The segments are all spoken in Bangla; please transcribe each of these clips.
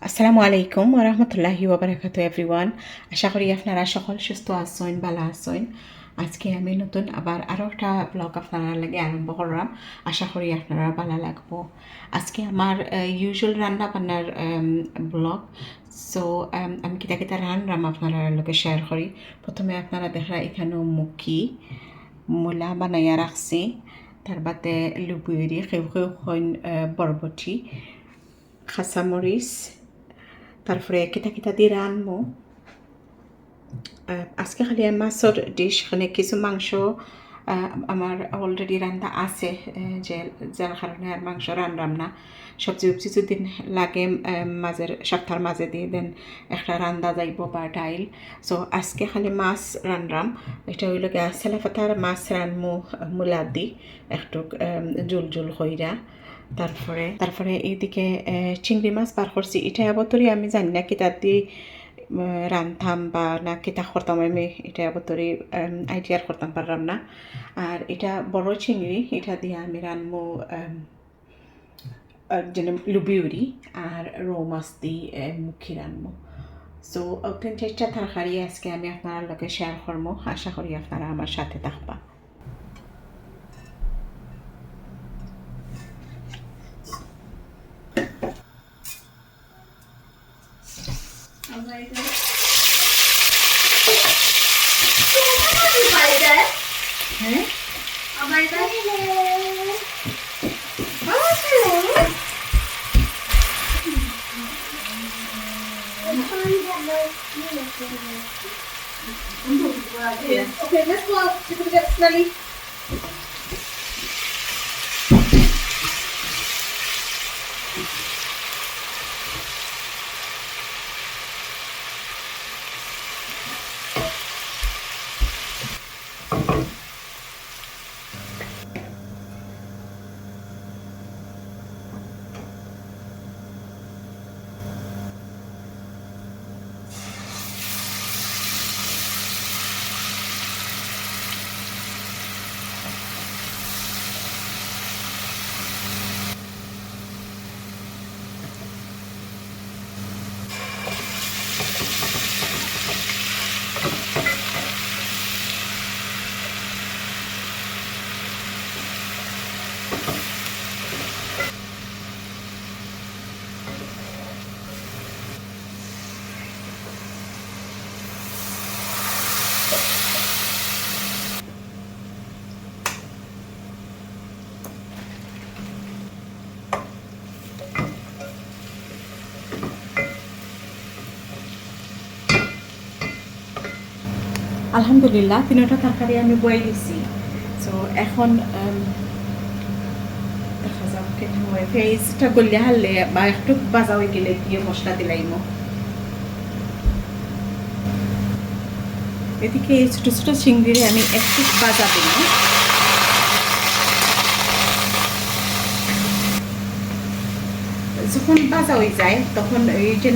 আসসালামু আলাইকুম ওরহমতুল্লাহি ওবরাকাতু এভরিওয়ান। আশা করি আপনারা সকল সুস্থ আছেন, ভালো আছেন। আজকে আমি নতুন আবার আরও একটা ব্লগ আপনারা লাগে আরম্ভ করলাম। আশা করি আপনারা ভালো লাগবো। আজকে আমার ইউজুয়াল রান্না বান্নার ব্লগ। সো আমি কিতা কিতা রান্নাম আপনারা লগে শেয়ার করি। প্রথমে আপনারা দেখা এখানে মুখি মূলা বানাইয়া রাখছি, তার বাদে লুবুইরি কেউ কেউ হইন বরবটি, খাসামরিচ, তারপরে কিতা কিতা দিয়ে রানবো। আজকে খালি মাছের ডিশ, মানে কিছু মাংস আমার অলরেডি রান্না আছে, যে যার কারণে আর মাংস রান্নাম না। সবজি উবজি যদি লাগে মাঝের সপ্তাহের মাঝে দিয়ে দেন একটা রান্দা যাইব বা ডাইল। সো আজকে খালি মাছ রান্নাম। এটা হইল গিয়া সেলাফাতার মাছ রানমু মূলা দি একটু জুল জুল হইরা। তারপরে এইদিকে চিংড়ি মাছ বার করছি। এটা এবতরি আমি জানি না কিতা দিয়ে রান্ধাম বা না কিতা করতাম, আমি এটা এবতরি আইডিয়ার করতাম পারলাম না। আর এটা বড় চিংড়ি, এটা দিয়ে আমি রানমু যেন লুবিউরি আর রৌ মাছ দিয়ে মুখি রানমু। সো অথেন্টিকটা তরকারি আজকে আমি আপনার লগে শেয়ার করবো। আশা করি আপনারা আমার সাথে থাকবা। হ্যাঁ Okay, let's go out. We're gonna get smelly. আলহামদুলিল্লাহ তিনটা তরকারি আমি বয়ে দিছি। সো এখন দেখা যাক কেমন হয়। ফেসটা গলিয়া হারলে বা একটু বাজা হয়ে গেলে দিয়ে মশলা দিলাইমো। এদিকে ছোটো ছোটো চিংড়ি আমি একটু বাজা দিলাম। যখন বাজা হয়ে যায় তখন এই যে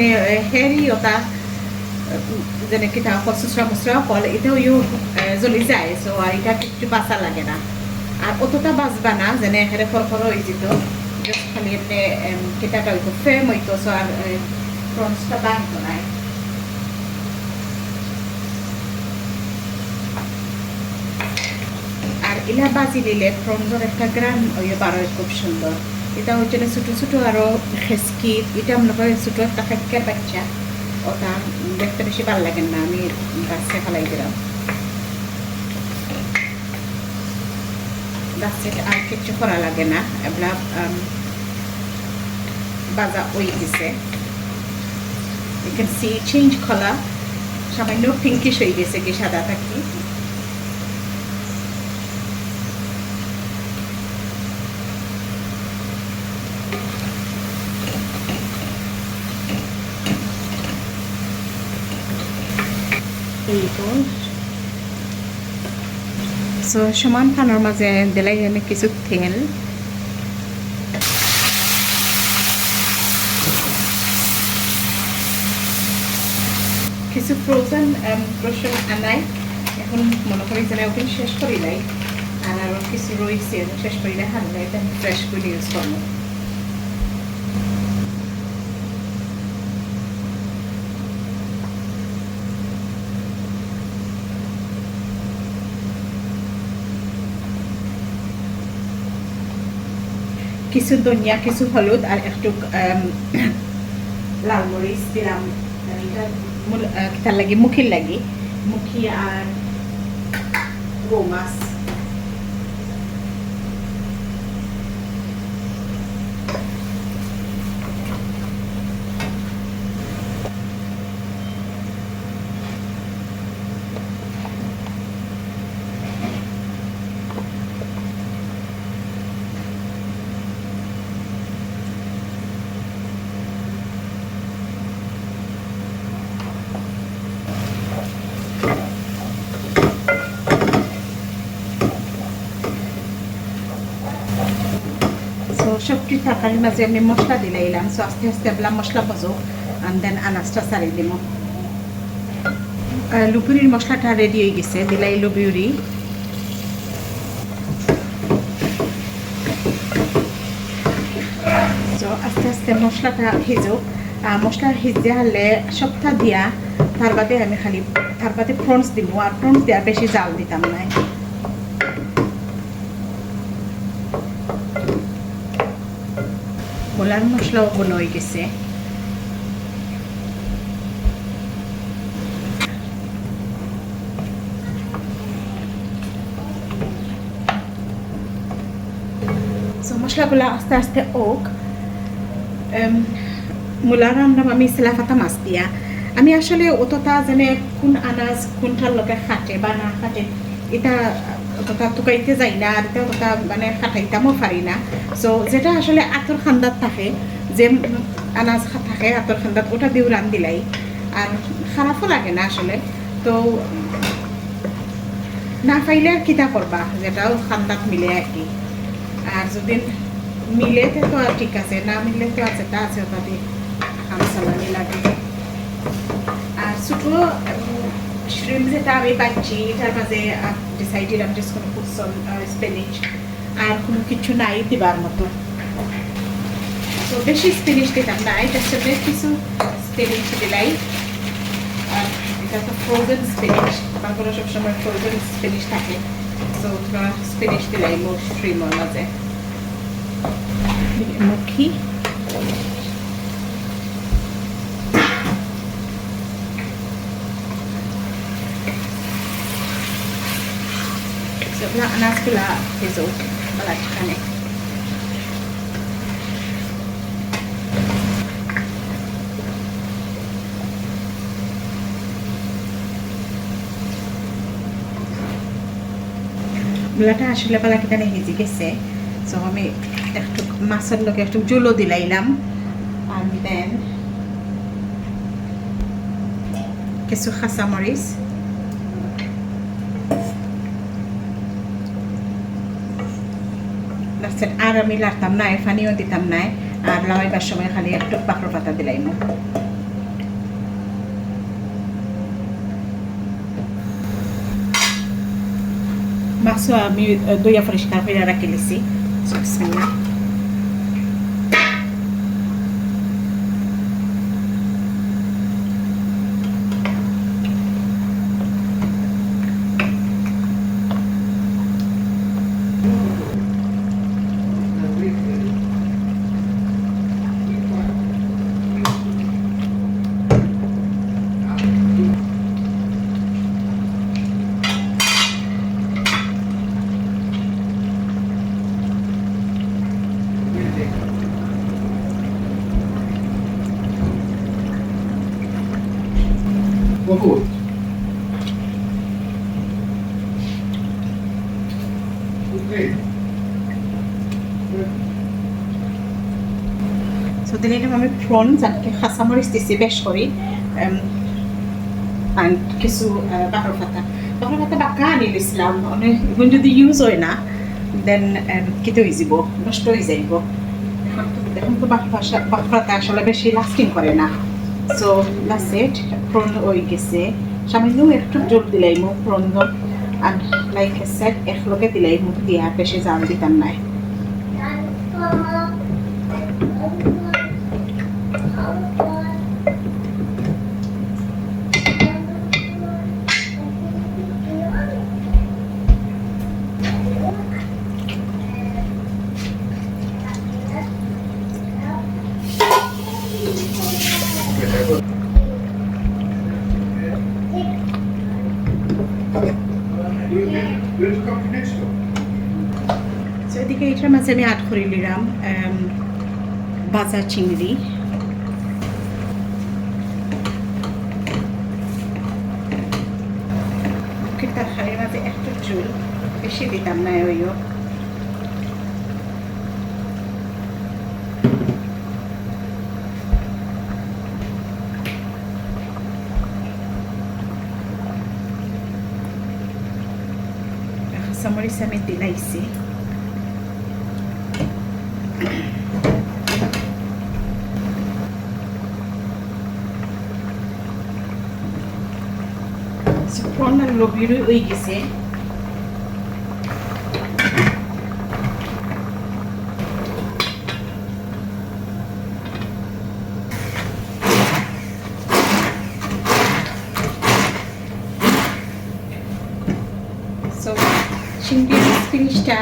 হেরি ওটা যেন কিতা খুচরা খুচরা কল এটাও জ্বলি যায়। সো আর এটা একটু বাঁচা লাগে না, আর অতটা বাঁচবা না যেন এখানে ফরফর হয়ে যেত। জাস্ট খালি এমনি কিতাটা হইতো ফ্রেম হইতো। সো আর প্রন্সটা বাঁধতো না। আর ইলা বাজি দিলে প্রন্সর একটা গ্রাম বার হয় খুব সুন্দর। এটা হচ্ছে ছোটো ছোটো আরও খেসকি, এটা মনে হয় ছোটো একটা খাইকার বাচ্চা, ওটা দেখতে বেশি ভালো লাগে না, আমি গাছে ফেলাই দিলাম। গাছে আর কিছু করা লাগে না, এগুলা বাজা ওই দিছে। You can see change colour, সামান্য পিঙ্কিশ হয়ে গেছে কি সাদা থাকি। সো সমান পানোর মাঝে দিলাই আমি কিছু তেল, কিছু ফ্রোজেন রসুন আনাই। এখন মনে করি যে ওখানে শেষ করি নাই, আর আরও কিছু রয়েছে শেষ করি না, হারলে এটা ফ্রেশ করে ইউজ করবো। কিছু ধনিয়া, কিছু হলুদ আর একটু লাল মরিচ দিলাম। তার লাগে মুখির লাগে মুখি আর রৌ মাছ। সবটি তরকারির মাঝে আমি মশলা দিলাইলাম। সো আস্তে আস্তে বললাম মশলা বাজো অ্যান্ড দেন আনাজটা সারি দিব। লুপুরির মশলাটা রেডি হয়ে গেছে, দিলাই লুপুরি। তো আস্তে আস্তে মশলাটা ভিজুক। মশলা ভিজে হলে সবটা দিয়া তার বাদে আমি খালি তার বাদে প্রন্স দিব। আর প্রন্স দেওয়া বেশি জাল দিতাম না। গোলার মশলাও বনো হয়ে গেছে। মশলাগুলো আস্তে আস্তে ওক। মূলা রান্নাম আমি সিলাফাতা মাছ দিয়া। আমি আসলে অতটা জানে কোন আনাজ কোনটার লগে খাটে বা না খাটে এটা অতটা টুকাইতে যাই না, আর এটা অতটা মানে খাটাইতামও পারি না। সো যেটা আসলে আতর খান্দাত থাকে, যে আনাজ থাকে আতর খান্দাত, ওটা দিয়েও রান দিলাই আর খারাপও লাগে না আসলে। তো না পাইলে আর কিতা করবা, যেটাও খান্দাত মিলে আর কি। আর যদি মিলে তো আর ঠিক আছে, না মিললে তো আছে তা আছে, ওটা দিয়ে সালানি লাগে। আর ছোটো শ্রিম যেটা আমি পাচ্ছি এটার মাঝে ডিসাইডেড আমি জাস্ট কোনো পুট সাম স্পিনিচ, আর কোনো কিছু নাই দিবার মতো। তো বেশি স্পিনিচ দিতাম না, এটার সাথে কিছু স্পিনিচ দিলাই। আর এটা তো ফ্রোজেন স্পিনিচ, তারপরে সবসময় ফ্রোজেন স্পিনিচ থাকে। তো স্পিনিচ দিলাই মোর শ্রিমের মাঝে। মুখি sebelah anas-gula hizo balakane. Gulata আসলে balakane হিজে গেছে। সো আমি একটু মাছের লগে একটু জুলো দিলাইলাম, and then কিছু খাসা মরিচ, আর আমি লাড়তাম না, পানিও দিতাম না। আর লাগাইবার সময় খালি একটু বাকর পাতা দিলাইম। মাছও আমি দইয়া পরিষ্কার করে রাখি লিছি। বিসমিল্লাহ। Gut. Okay. So দিলাম আমি প্রনস আর খাসা মরিচ দিছি বেশ করে, আর কিছু বাকর পাতা বাঁকা আনি দিছিলাম। অনেক এখন যদি ইউজ হয় না দেন কেটে হয়ে যাব, নষ্ট হয়ে যাইব। এখন তো বাকর পাতা আসলে বেশি লাস্টিং করে না। So that's it. প্রন হয়ে গেছে, সামান্য একটু জল দিলাই মুখ প্রন, আর লাইক আই সেড একলগে দিলাই মুখ দিয়া, বেশি জাল দিতাম না। মাঝে আমি আট করে নিলাম ভাজা চিংড়ি, তরকারির মাঝে একটু ঝোল বেশি দিতাম না ওইও। Samoriz আমি দিলাইছি। Prawn আর লবিরও হয়ে গেছে। চিংড়ি ফিনিশটা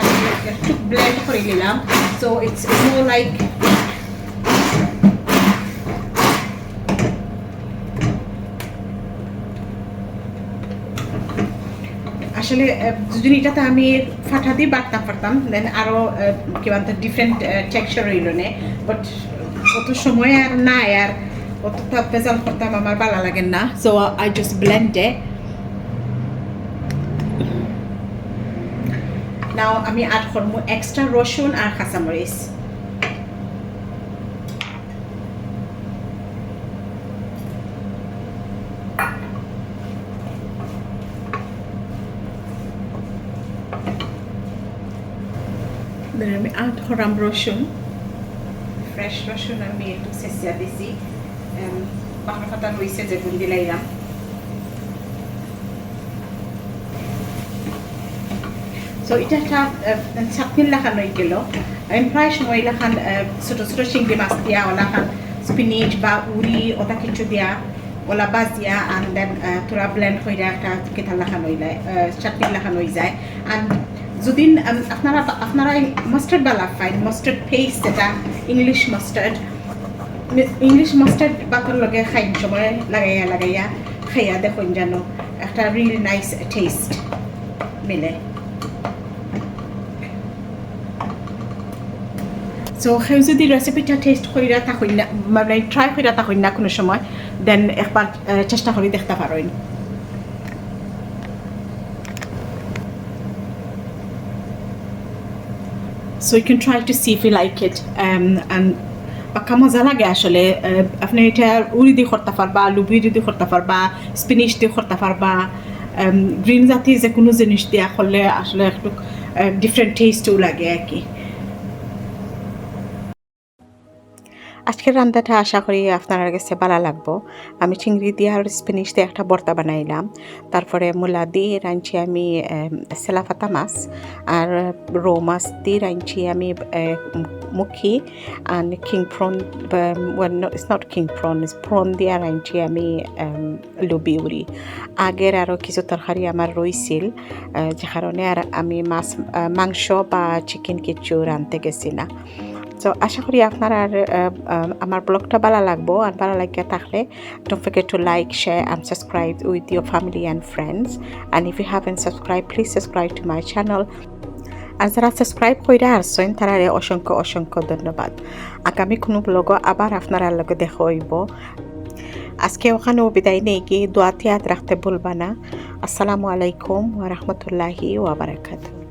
একটু ব্লেন্ড করে নিলাম, সো ইটস মোর লাইক আসলে যদি এটাতে আমি ফাটা দিয়ে বাটতাম পারতাম, দেন আরও কি বলতো ডিফারেন্ট টেক্সচার হইল না, বাট অত সময় আর নাই, আর অতটা ভেজাল করতাম আমার ভালো লাগে না, সো আই জাস্ট ব্লেন্ড ইট। নাও আমি অ্যাড করবো এক্সট্রা রসুন আর কাঁচামরিচ। আমি অ্যাড করলাম রসুন, ফ্রেশ রসুন আমি একটু ছেঁচিয়া দিছি, পাকা পাতা রয়েছে যেগুলো দিলাইলাম। সো এটা একটা চাটনির লাখান হয়ে গেল। আমি প্রায় সময় লাখান ছোটো ছোটো চিংড়ি মাছ দিয়া, ওলাখান স্পিনিচ বা উড়ি ওটা কিছু দিয়া, ওলা বাজ দিয়া, অ্যান্ড দেন তোরা ব্লেন্ড হয়ে একটা কেতার লাখান হয়ে যায়, চাটনির লাখান হয়ে যায়। অ্যান্ড যদি আপনারা মাস্টার্ড বালা পাইন, মাস্টার্ড পেস্ট, যেটা ইংলিশ মাস্টার্ড বাতর লগে খাইন সময় লাগাইয়া খাইয়া দেখুন যেন একটা রিয়েলি নাইস টেস্ট মিলে। সো সেও যদি রেসিপিটা টেস্ট কইরা থাকুন না, মানে ট্রাই কইরা থাকুন না কোনো সময়, দেন একবার চেষ্টা করে দেখতে পারেন। So you can try to see if you like it, and পাকা মজা লাগে আসলে। আপনি এটা উড়ি দিয়ে করতে পারবা, লুবি দিয়ে করতে পারবা, স্পিনিশ দিয়ে করতে পারবা, গ্রিন জাতীয় যে কোনো জিনিস দিয়ে করলে আসলে একটু ডিফারেন্ট টেস্টও লাগে আর কি। আজকের রান্নাটা আশা করি আপনার কাছে ভালো লাগবো। আমি চিংড়ি দিয়ে আর স্পিনিশ দিয়ে একটা ভর্তা বানাইলাম, তারপরে মূলা দিয়ে রাঁধছি আমি সেলাফাতা মাছ, আর রৌ মাছ দিয়ে রাঁধছি আমি মুখি, আর king prawn, it's not king prawn, it's prawn দিয়ে রাঁধছি আমি লুবি উড়ি। আগের আরও কিছু তরকারি আমার রইছিল, যে কারণে আর আমি মাংস বা চিকেন কিছু রাঁধতে গেছি না। So আশা করি আপনার আর আমার ব্লগটা ভালো লাগবো, আর ভালো লাগিয়ে থাকলে don't forget to like, share and subscribe with your family and friends, and if you haven't subscribed, please subscribe to my channel. আর যারা সাবস্ক্রাইব করে আসছেন তারা অসংখ্য অসংখ্য ধন্যবাদ। আগামী কোনো ব্লগও আবার আপনারা লগে দেখা হইব। আজকে ওখানেও বিদায় নেই গিয়ে দোয়াতে হাত রাখতে ভুলবা না। আসসালামু আলাইকুম ওয়া রাহমাতুল্লাহি ওয়া বারাকাতুহু।